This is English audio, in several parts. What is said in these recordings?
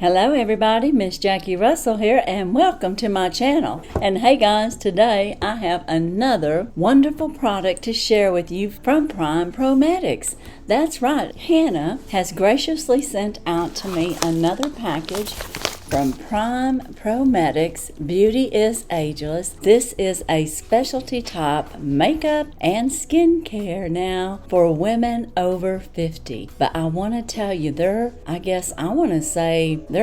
Hello everybody, Miss Jackie Russell here and welcome to my channel. And hey guys, today I have another wonderful product to share with you from PrimePrometics. That's right, Hannah has graciously sent out to me another package from PrimePrometics. Beauty is ageless. This is a specialty top makeup and skincare now for women over 50. But I want to tell you, their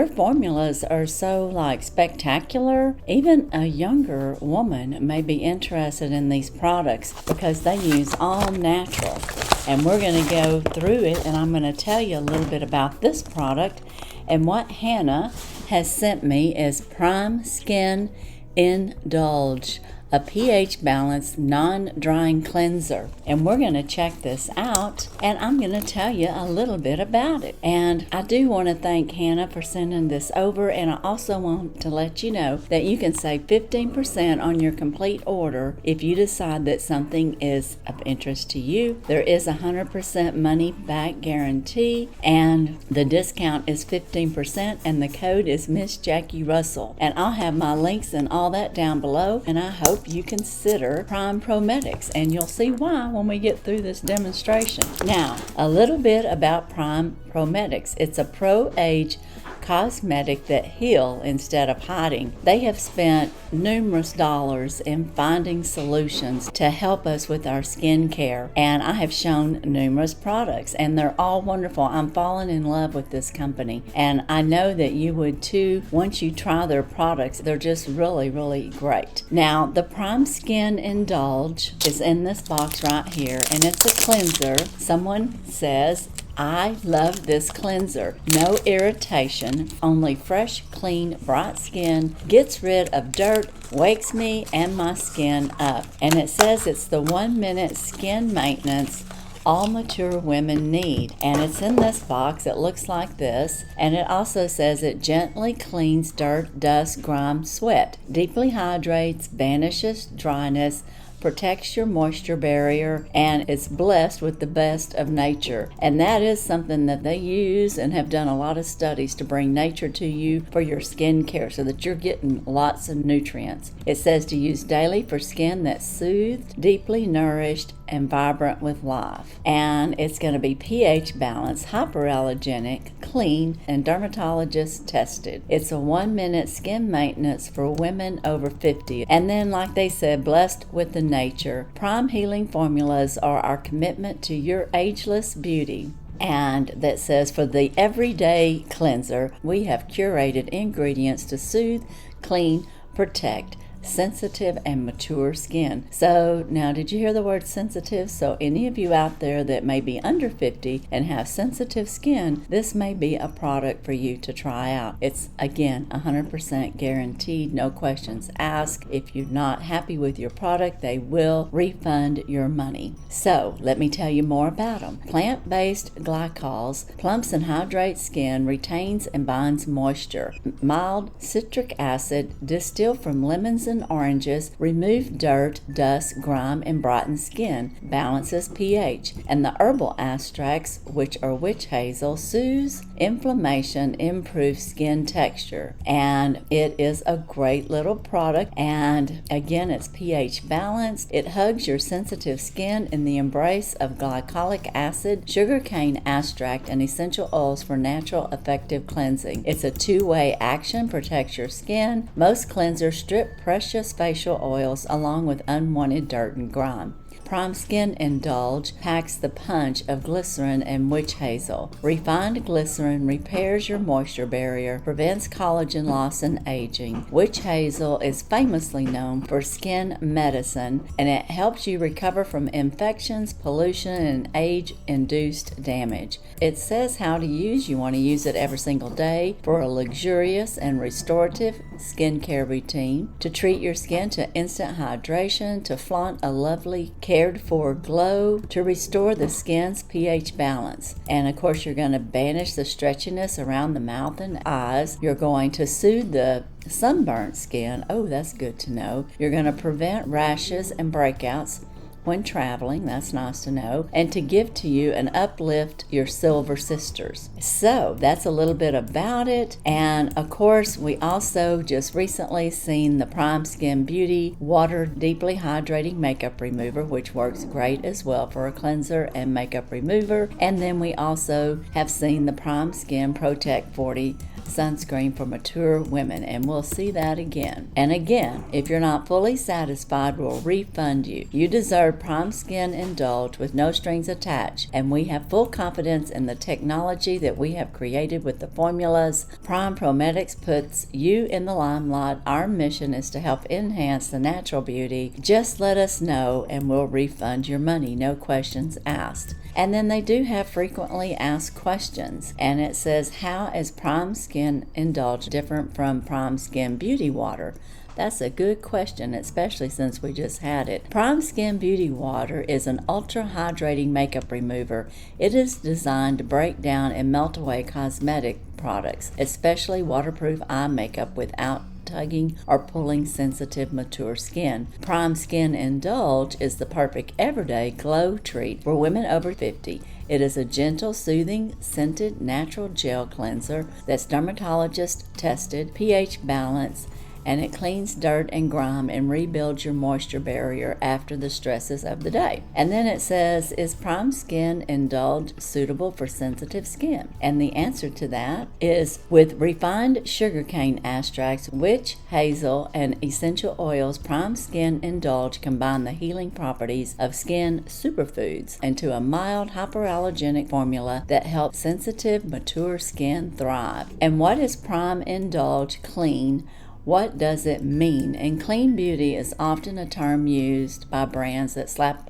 formulas are so spectacular. Even a younger woman may be interested in these products because they use all natural. And we're going to go through it, and I'm going to tell you a little bit about this product. And what Hannah has sent me is PrimeSkin Indulge, a pH balanced non-drying cleanser. And we're going to check this out, and I'm going to tell you a little bit about it. And I do want to thank Hannah for sending this over, and I also want to let you know that you can save 15% on your complete order if you decide that something is of interest to you. There is a 100% money back guarantee, and the discount is 15%, and the code is missjackierussell. And I'll have my links and all that down below, and I hope you consider PrimePrometics, and you'll see why when we get through this demonstration. Now, a little bit about PrimePrometics. It's a pro-age cosmetic that heal instead of hiding. They have spent numerous dollars in finding solutions to help us with our skincare, and I have shown numerous products, and they're all wonderful. I'm falling in love with this company, and I know that you would too once you try their products. They're just really great. Now, the PrimeSkin Indulge is in this box right here, and it's a cleanser. Someone says, I love this cleanser. No irritation, only fresh, clean, bright skin, gets rid of dirt, wakes me and my skin up. And it says it's the 1-minute skin maintenance all mature women need. And it's in this box. It looks like this. And it also says it gently cleans dirt, dust, grime, sweat, deeply hydrates, banishes dryness, protects your moisture barrier, and it's blessed with the best of nature. And that is something that they use and have done a lot of studies to bring nature to you for your skincare so that you're getting lots of nutrients. It says to use daily for skin that's soothed, deeply nourished, and vibrant with life. And it's going to be pH balanced, hypoallergenic, clean, and dermatologist tested. It's a 1-minute skin maintenance for women over 50. And then, like they said, blessed with the nature. Prime healing formulas are our commitment to your ageless beauty. And that says for the everyday cleanser, we have curated ingredients to soothe, clean, protect sensitive and mature skin. So now, did you hear the word sensitive? So any of you out there that may be under 50 and have sensitive skin, this may be a product for you to try out. It's again 100% guaranteed, no questions asked. If you're not happy with your product, they will refund your money. So let me tell you more about them. Plant-based glycols plumps and hydrates skin, retains and binds moisture. Mild citric acid distilled from lemons and oranges, remove dirt, dust, grime, and brighten skin, balances pH. And the herbal extracts, which are witch hazel, soothes inflammation, improves skin texture. And it is a great little product. And again, it's pH balanced. It hugs your sensitive skin in the embrace of glycolic acid, sugarcane extract, and essential oils for natural, effective cleansing. It's a two-way action, protects your skin. Most cleansers strip precious facial oils along with unwanted dirt and grime. PrimeSkin Indulge packs the punch of glycerin and witch hazel. Refined glycerin repairs your moisture barrier, prevents collagen loss and aging. Witch hazel is famously known for skin medicine, and it helps you recover from infections, pollution, and age-induced damage. It says how to use. You want to use it every single day for a luxurious and restorative skincare routine, to treat your skin to instant hydration, to flaunt a lovely cared for glow, to restore the skin's pH balance. And of course, you're going to banish the stretchiness around the mouth and eyes. You're going to soothe the sunburnt skin. Oh, that's good to know. You're going to prevent rashes and breakouts, when traveling. That's nice to know. And to give to you and uplift your silver sisters. So that's a little bit about it. And of course, we also just recently seen the PrimeSkin Beauty Water Deeply Hydrating Makeup Remover, which works great as well for a cleanser and makeup remover. And then we also have seen the PrimeSkin Protect 40 sunscreen for mature women, and we'll see that again. And again, if you're not fully satisfied, we'll refund you. You deserve PrimeSkin Indulge with no strings attached, and we have full confidence in the technology that we have created with the formulas. PrimePrometics puts you in the limelight. Our mission is to help enhance the natural beauty. Just let us know and we'll refund your money, no questions asked. And then they do have frequently asked questions, and it says, how is PrimeSkin Indulge different from PrimeSkin Beauty Water? That's a good question, especially since we just had it. PrimeSkin Beauty Water is an ultra hydrating makeup remover. It is designed to break down and melt away cosmetic products, especially waterproof eye makeup, without tugging or pulling sensitive, mature skin. PrimeSkin Indulge is the perfect everyday glow treat for women over 50. It is a gentle, soothing, scented, natural gel cleanser that's dermatologist tested, pH balanced, and it cleans dirt and grime and rebuilds your moisture barrier after the stresses of the day. And then it says, is PrimeSkin Indulge suitable for sensitive skin? And the answer to that is, with refined sugarcane extracts, witch hazel, and essential oils, PrimeSkin Indulge combine the healing properties of skin superfoods into a mild hypoallergenic formula that helps sensitive, mature skin thrive. And what is Prime Indulge Clean? What does it mean? And clean beauty is often a term used by brands that slap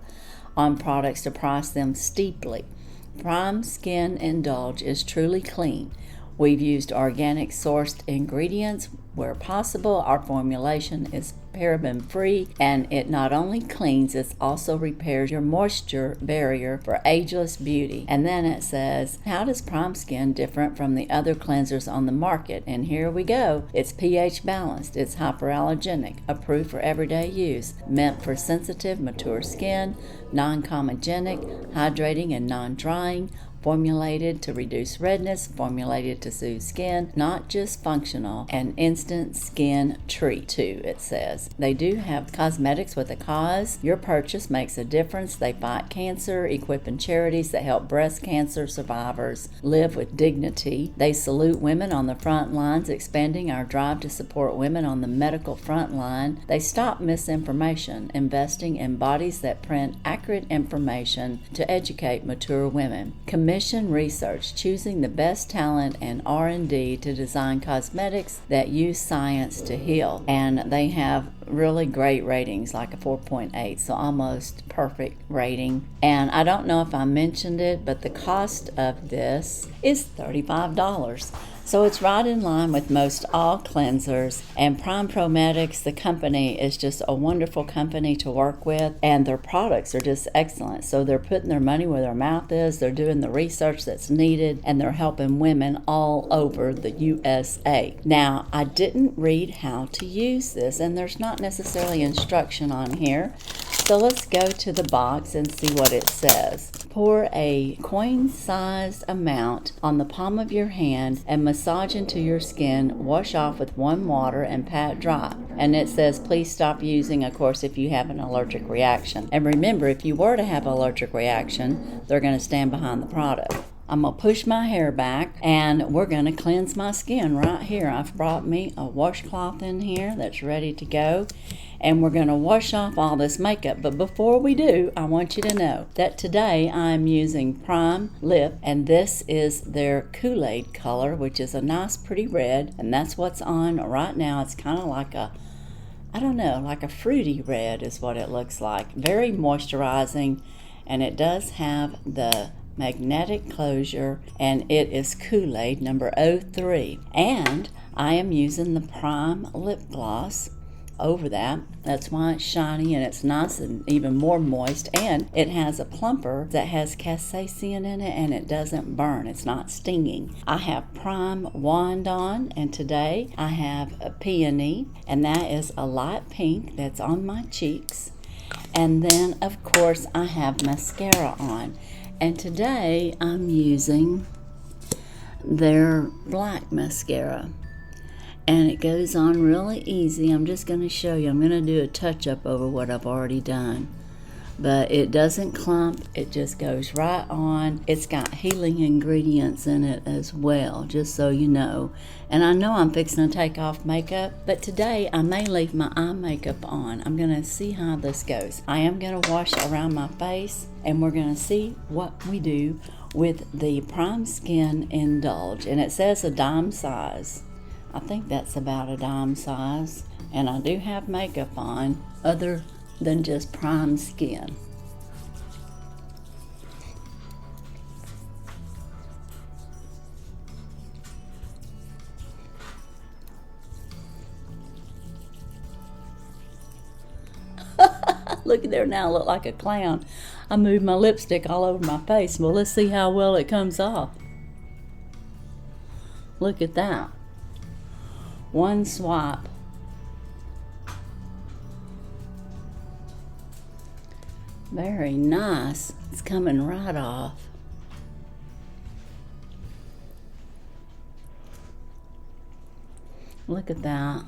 on products to price them steeply. PrimeSkin Indulge is truly clean. We've used organic sourced ingredients where possible. Our formulation is paraben-free, and it not only cleans, it also repairs your moisture barrier for ageless beauty. And then it says, how does PrimeSkin different from the other cleansers on the market? And here we go. It's pH balanced, it's hypoallergenic, approved for everyday use, meant for sensitive, mature skin, non-comedogenic, hydrating and non-drying, formulated to reduce redness, formulated to soothe skin, not just functional, an instant skin treat too, it says. They do have cosmetics with a cause. Your purchase makes a difference. They fight cancer, equipping charities that help breast cancer survivors live with dignity. They salute women on the front lines, expanding our drive to support women on the medical front line. They stop misinformation, investing in bodies that print accurate information to educate mature women. Mission research, choosing the best talent and R&D to design cosmetics that use science to heal. And they have really great ratings, like a 4.8, so almost perfect rating. And I don't know if I mentioned it, but the cost of this is $35. So it's right in line with most all cleansers. And PrimePrometics, the company, is just a wonderful company to work with, and their products are just excellent. So they're putting their money where their mouth is, they're doing the research that's needed, and they're helping women all over the USA. Now, I didn't read how to use this, and there's not necessarily instruction on here. So let's go to the box and see what it says. Pour a coin-sized amount on the palm of your hand and massage into your skin. Wash off with warm water and pat dry. And it says, please stop using, of course, if you have an allergic reaction. And remember, if you were to have an allergic reaction, they're going to stand behind the product. I'm going to push my hair back, and we're going to cleanse my skin right here. I've brought me a washcloth in here that's ready to go, and we're going to wash off all this makeup. But before we do, I want you to know that today I'm using Prime Lip, and this is their Kool-Aid color, which is a nice pretty red, and that's what's on right now. It's kind of like a, I don't know, like a fruity red is what it looks like. Very moisturizing, and it does have the magnetic closure, and it is Kool-Aid number 03. And I am using the Prime lip gloss over that. That's why it's shiny and it's nice and even more moist, and it has a plumper that has cassaicin in it, and it doesn't burn. It's not stinging. I have Prime Wand on, and today I have a peony, and that is a light pink that's on my cheeks. And then, of course, I have mascara on. And today I'm using their black mascara. And it goes on really easy. I'm just going to show you. I'm going to do a touch-up over what I've already done. But it doesn't clump. It just goes right on. It's got healing ingredients in it as well, just so you know. And I know I'm fixing to take off makeup, but today I may leave my eye makeup on. I'm going to see how this goes. I am going to wash around my face, and we're going to see what we do with the PrimeSkin Indulge. And it says a dime size. I think that's about a dime size. And I do have makeup on, other than just PrimeSkin. Look at there now, I look like a clown. I moved my lipstick all over my face. Well, let's see how well it comes off. Look at that. One swipe. Very nice. It's coming right off. Look at that.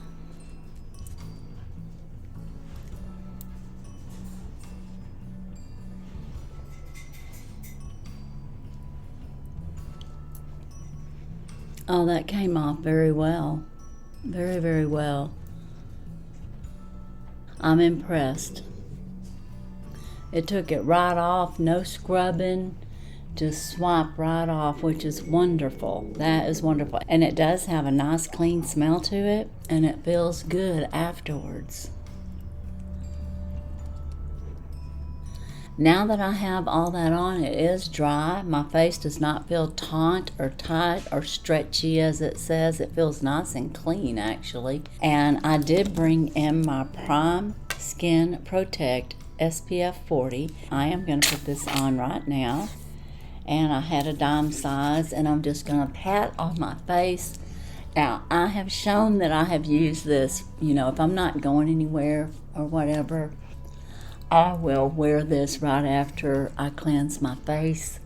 Oh, that came off very well. Very, very well. I'm impressed. It took it right off, no scrubbing, just swipe right off, which is wonderful. That is wonderful. And it does have a nice clean smell to it, and it feels good afterwards. Now that I have all that on, it is dry. My face does not feel taut or tight or stretchy as it says. It feels nice and clean, actually. And I did bring in my PrimeSkin Protect SPF 40. I am going to put this on right now. And I had a dime size, and I'm just going to pat on my face. Now, I have shown that I have used this, if I'm not going anywhere or whatever, I will wear this right after I cleanse my face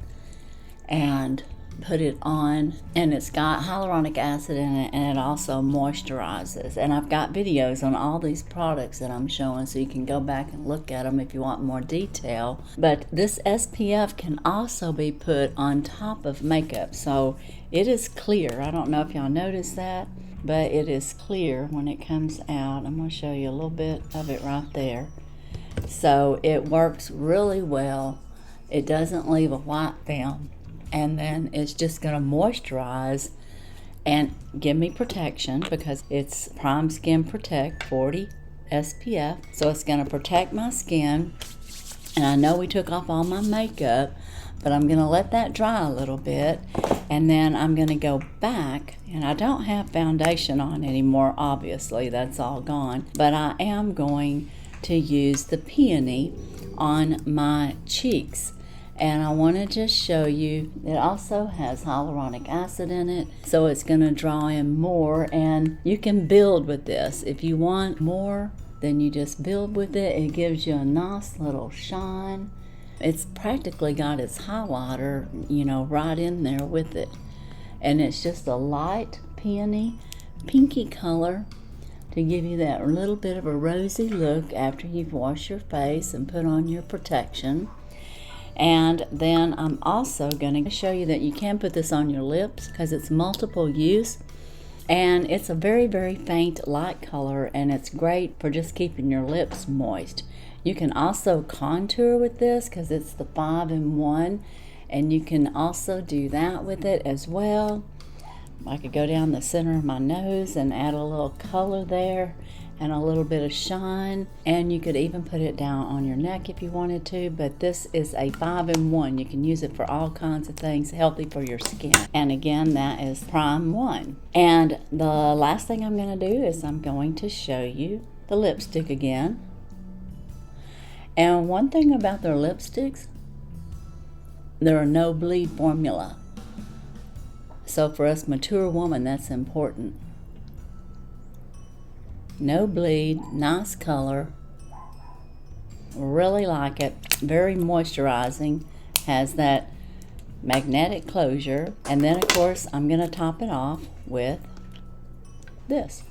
and put it on. And it's got hyaluronic acid in it, and it also moisturizes. And I've got videos on all these products that I'm showing, so you can go back and look at them if you want more detail. But this SPF can also be put on top of makeup, so it is clear. I don't know if y'all noticed that, but it is clear when it comes out. I'm going to show you a little bit of it right there. So it works really well. It doesn't leave a white film. And then it's just going to moisturize and give me protection, because it's PrimeSkin Protect 40 SPF. So it's going to protect my skin. And I know we took off all my makeup, but I'm going to let that dry a little bit. And then I'm going to go back, and I don't have foundation on anymore, obviously. That's all gone. But I am going to use the peony on my cheeks. And I want to just show you, it also has hyaluronic acid in it, so it's going to draw in more. And you can build with this. If you want more, then you just build with it. It gives you a nice little shine. It's practically got its highlighter, right in there with it. And it's just a light peony, pinky color, to give you that little bit of a rosy look after you've washed your face and put on your protection. And then I'm also going to show you that you can put this on your lips, because it's multiple use. And it's a very, very faint light color, and it's great for just keeping your lips moist. You can also contour with this, because it's the 5-in-1, and you can also do that with it as well. I could go down the center of my nose and add a little color there and a little bit of shine, and you could even put it down on your neck if you wanted to. But this is a 5-in-1. You can use it for all kinds of things healthy for your skin. And again, that is Prime 1. And the last thing I'm going to do is I'm going to show you the lipstick again. And one thing about their lipsticks, they're a no bleed formula. So for us mature women, that's important. No bleed, nice color. Really like it. Very moisturizing. Has that magnetic closure. And then, of course, I'm going to top it off with this.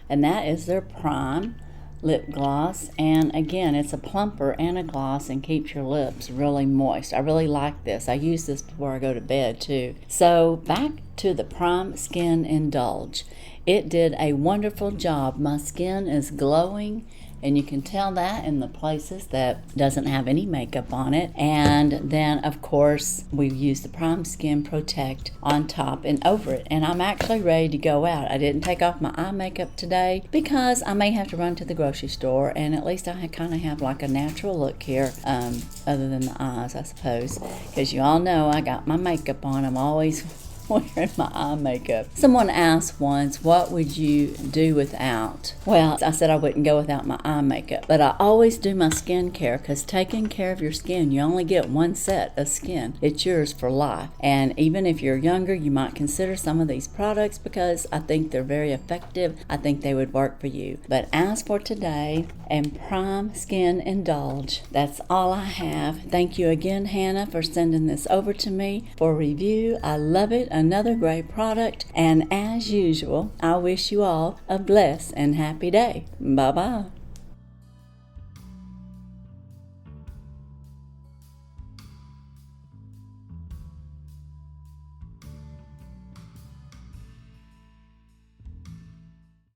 And that is their Prime lip gloss, and again, it's a plumper and a gloss and keeps your lips really moist. I really like this. I use this before I go to bed too. So back to the PrimeSkin Indulge. It did a wonderful job. My skin is glowing, and you can tell that in the places that doesn't have any makeup on it. And then, of course, we've used the PrimeSkin Protect on top and over it. And I'm actually ready to go out. I didn't take off my eye makeup today because I may have to run to the grocery store, and at least I kind of have like a natural look here, other than the eyes, I suppose. Because you all know I got my makeup on. I'm always wearing my eye makeup. Someone asked once, what would you do without? Well, I said I wouldn't go without my eye makeup, but I always do my skincare, because taking care of your skin, you only get one set of skin. It's yours for life. And even if you're younger, you might consider some of these products, because I think they're very effective. I think they would work for you. But as for today and PrimeSkin Indulge, that's all I have. Thank you again, Hannah, for sending this over to me for review. I love it. Another great product, and as usual, I wish you all a blessed and happy day. Bye-bye.